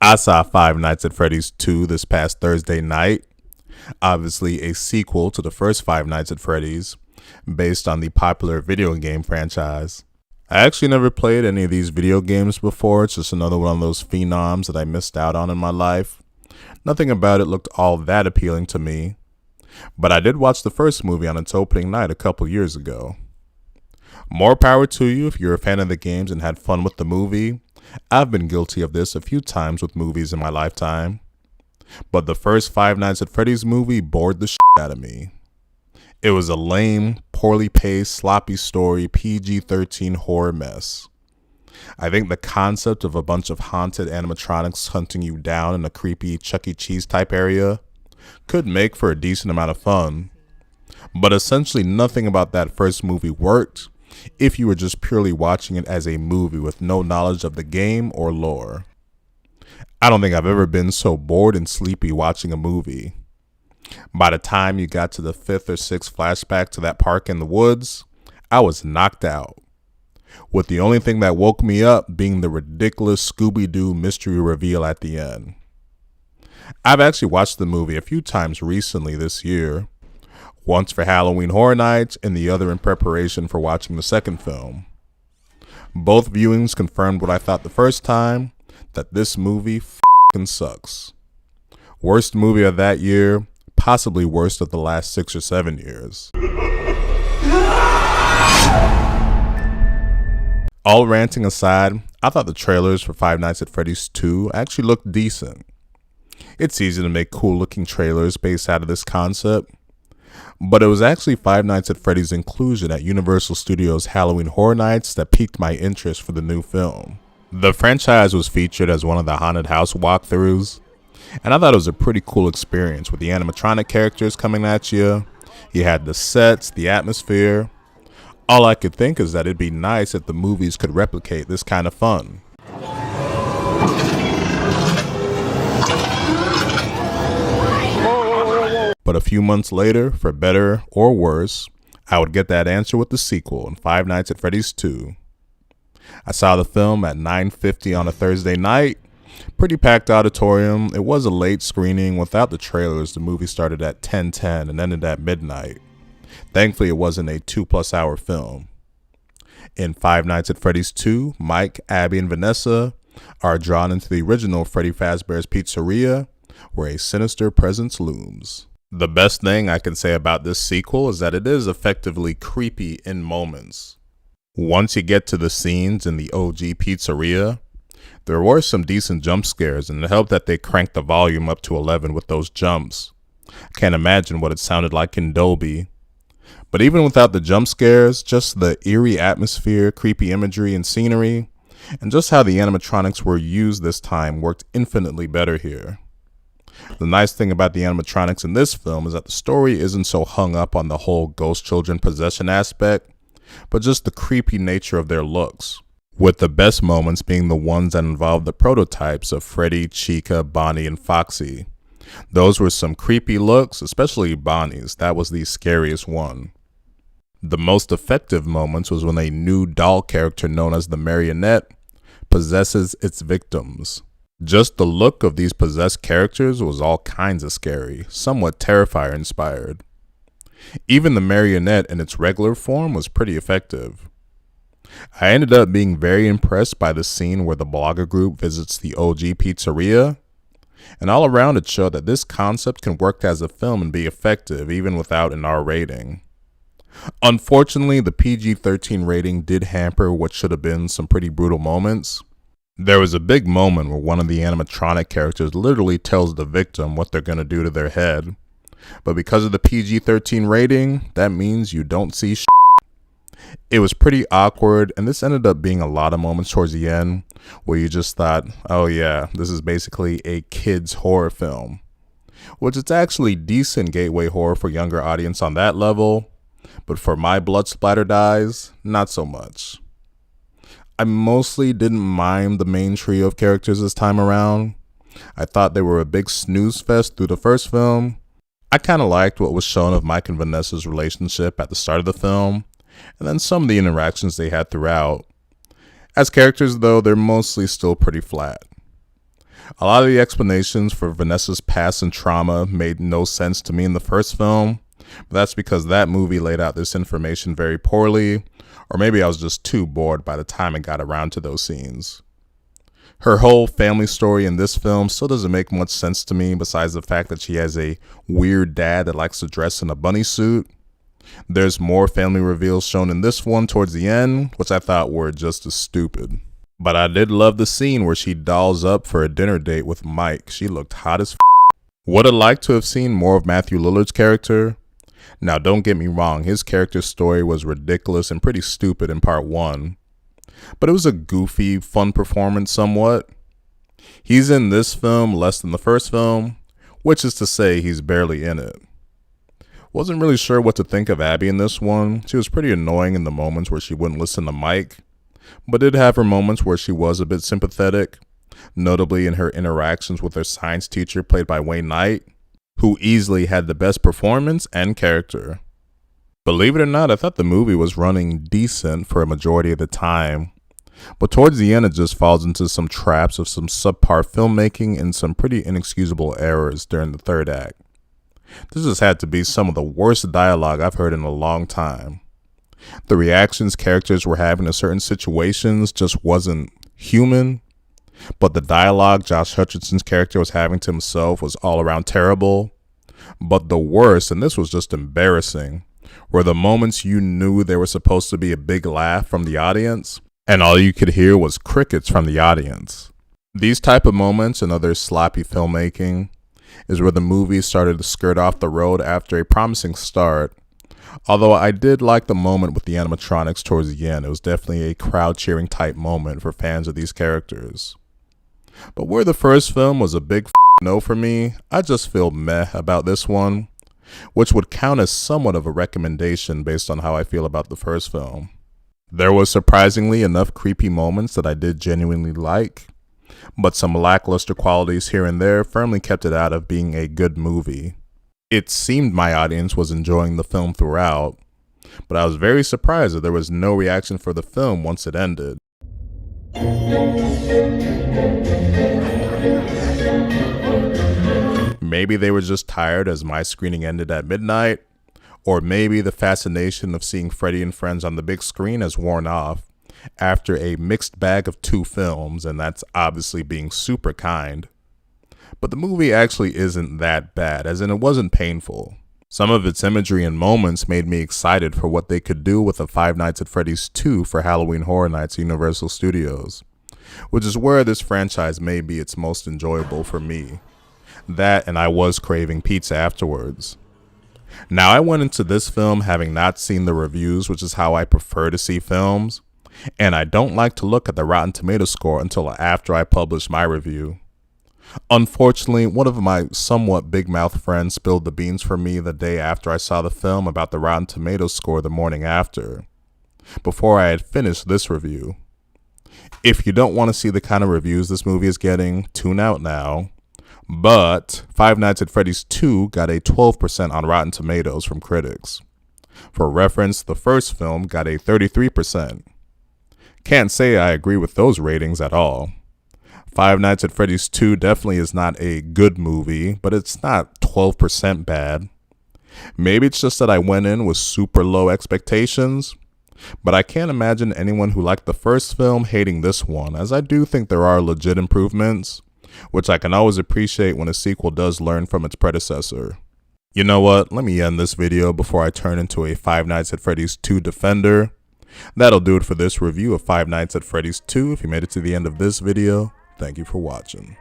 I saw Five Nights at Freddy's 2 this past Thursday night, obviously a sequel to the first Five Nights at Freddy's, based on the popular video game franchise. I actually never played any of these video games before. It's just another one of those phenoms that I missed out on in my life. Nothing about it looked all that appealing to me, but I did watch the first movie on its opening night a couple years ago. More power to you if you're a fan of the games and had fun with the movie. I've been guilty of this a few times with movies in my lifetime. But the first Five Nights at Freddy's movie bored the shit out of me. It was a lame, poorly paced, sloppy story, PG-13 horror mess. I think the concept of a bunch of haunted animatronics hunting you down in a creepy Chuck E. Cheese type area could make for a decent amount of fun. But essentially nothing about that first movie worked if you were just purely watching it as a movie with no knowledge of the game or lore. I don't think I've ever been so bored and sleepy watching a movie. By the time you got to the fifth or sixth flashback to that park in the woods, I was knocked out, with the only thing that woke me up being the ridiculous Scooby-Doo mystery reveal at the end. I've actually watched the movie a few times recently this year, once for Halloween Horror Nights and the other in preparation for watching the second film. Both viewings confirmed what I thought the first time, that this movie f***ing sucks. Worst movie of that year, possibly worst of the last 6 or 7 years. All ranting aside, I thought the trailers for Five Nights at Freddy's 2 actually looked decent. It's easy to make cool looking trailers based out of this concept, but it was actually Five Nights at Freddy's inclusion at Universal Studios' Halloween Horror Nights that piqued my interest for the new film. The franchise was featured as one of the haunted house walkthroughs, and I thought it was a pretty cool experience with the animatronic characters coming at you. You had the sets, the atmosphere. All I could think is that it'd be nice if the movies could replicate this kind of fun. But a few months later, for better or worse, I would get that answer with the sequel in Five Nights at Freddy's 2. I saw the film at 9:50 on a Thursday night. Pretty packed auditorium. It was a late screening. Without the trailers, the movie started at 10:10 and ended at midnight. Thankfully, it wasn't a 2+ hour film. In Five Nights at Freddy's 2, Mike, Abby, and Vanessa are drawn into the original Freddy Fazbear's Pizzeria, where a sinister presence looms. The best thing I can say about this sequel is that it is effectively creepy in moments. Once you get to the scenes in the OG Pizzeria, there were some decent jump scares, and it helped that they cranked the volume up to 11 with those jumps. I can't imagine what it sounded like in Dolby. But even without the jump scares, just the eerie atmosphere, creepy imagery, and scenery, and just how the animatronics were used this time worked infinitely better here. The nice thing about the animatronics in this film is that the story isn't so hung up on the whole ghost children possession aspect, but just the creepy nature of their looks, with the best moments being the ones that involve the prototypes of Freddy, Chica, Bonnie, and Foxy. Those were some creepy looks, especially Bonnie's. That was the scariest one. The most effective moments was when a new doll character known as the Marionette possesses its victims. Just the look of these possessed characters was all kinds of scary, somewhat Terrifier inspired. Even the Marionette in its regular form was pretty effective. I ended up being very impressed by the scene where the blogger group visits the OG Pizzeria, and all around it showed that this concept can work as a film and be effective even without an R rating. Unfortunately, the PG-13 rating did hamper what should have been some pretty brutal moments. There was a big moment where one of the animatronic characters literally tells the victim what they're going to do to their head. But because of the PG-13 rating, that means you don't see shit. It was pretty awkward, and this ended up being a lot of moments towards the end where you just thought, oh yeah, this is basically a kid's horror film. Which it's actually decent gateway horror for younger audience on that level, but for my blood splattered eyes, not so much. I mostly didn't mind the main trio of characters this time around. I thought they were a big snooze fest through the first film. I kind of liked what was shown of Mike and Vanessa's relationship at the start of the film, and then some of the interactions they had throughout. As characters, though, they're mostly still pretty flat. A lot of the explanations for Vanessa's past and trauma made no sense to me in the first film, but that's because that movie laid out this information very poorly, or maybe I was just too bored by the time it got around to those scenes. Her whole family story in this film still doesn't make much sense to me besides the fact that she has a weird dad that likes to dress in a bunny suit. There's more family reveals shown in this one towards the end, which I thought were just as stupid. But I did love the scene where she dolls up for a dinner date with Mike. She looked hot as f***. Would have liked to have seen more of Matthew Lillard's character. Now don't get me wrong, his character story was ridiculous and pretty stupid in part 1. But it was a goofy, fun performance somewhat. He's in this film less than the first film, which is to say he's barely in it. Wasn't really sure what to think of Abby in this one. She was pretty annoying in the moments where she wouldn't listen to Mike, but did have her moments where she was a bit sympathetic, notably in her interactions with her science teacher played by Wayne Knight, who easily had the best performance and character. Believe it or not, I thought the movie was running decent for a majority of the time, but towards the end it just falls into some traps of some subpar filmmaking and some pretty inexcusable errors during the third act. This just had to be some of the worst dialogue I've heard in a long time. The reactions characters were having to certain situations just wasn't human, but the dialogue Josh Hutcherson's character was having to himself was all around terrible. But the worst, and this was just embarrassing, were the moments you knew there was supposed to be a big laugh from the audience, and all you could hear was crickets from the audience. These type of moments and other sloppy filmmaking is where the movie started to skirt off the road after a promising start. Although I did like the moment with the animatronics towards the end. It was definitely a crowd cheering type moment for fans of these characters. But where the first film was a big no for me, I just feel meh about this one, which would count as somewhat of a recommendation based on how I feel about the first film. There was surprisingly enough creepy moments that I did genuinely like, but some lackluster qualities here and there firmly kept it out of being a good movie. It seemed my audience was enjoying the film throughout, but I was very surprised that there was no reaction for the film once it ended. Maybe they were just tired as my screening ended at midnight, or maybe the fascination of seeing Freddy and friends on the big screen has worn off after a mixed bag of 2 films, and that's obviously being super kind. But the movie actually isn't that bad, as in it wasn't painful. Some of its imagery and moments made me excited for what they could do with a Five Nights at Freddy's 2 for Halloween Horror Nights at Universal Studios, which is where this franchise may be its most enjoyable for me. That, and I was craving pizza afterwards. Now, I went into this film having not seen the reviews, which is how I prefer to see films, and I don't like to look at the Rotten Tomatoes score until after I publish my review. Unfortunately, one of my somewhat big mouth friends spilled the beans for me the day after I saw the film about the Rotten Tomatoes score the morning after, before I had finished this review. If you don't want to see the kind of reviews this movie is getting, tune out now. But Five Nights at Freddy's 2 got a 12% on Rotten Tomatoes from critics. For reference, the first film got a 33%. Can't say I agree with those ratings at all. Five Nights at Freddy's 2 definitely is not a good movie, but it's not 12% bad. Maybe it's just that I went in with super low expectations, but I can't imagine anyone who liked the first film hating this one, as I do think there are legit improvements, which I can always appreciate when a sequel does learn from its predecessor. You know what, let me end this video before I turn into a Five Nights at Freddy's 2 defender. That'll do it for this review of Five Nights at Freddy's 2. If you made it to the end of this video, thank you for watching.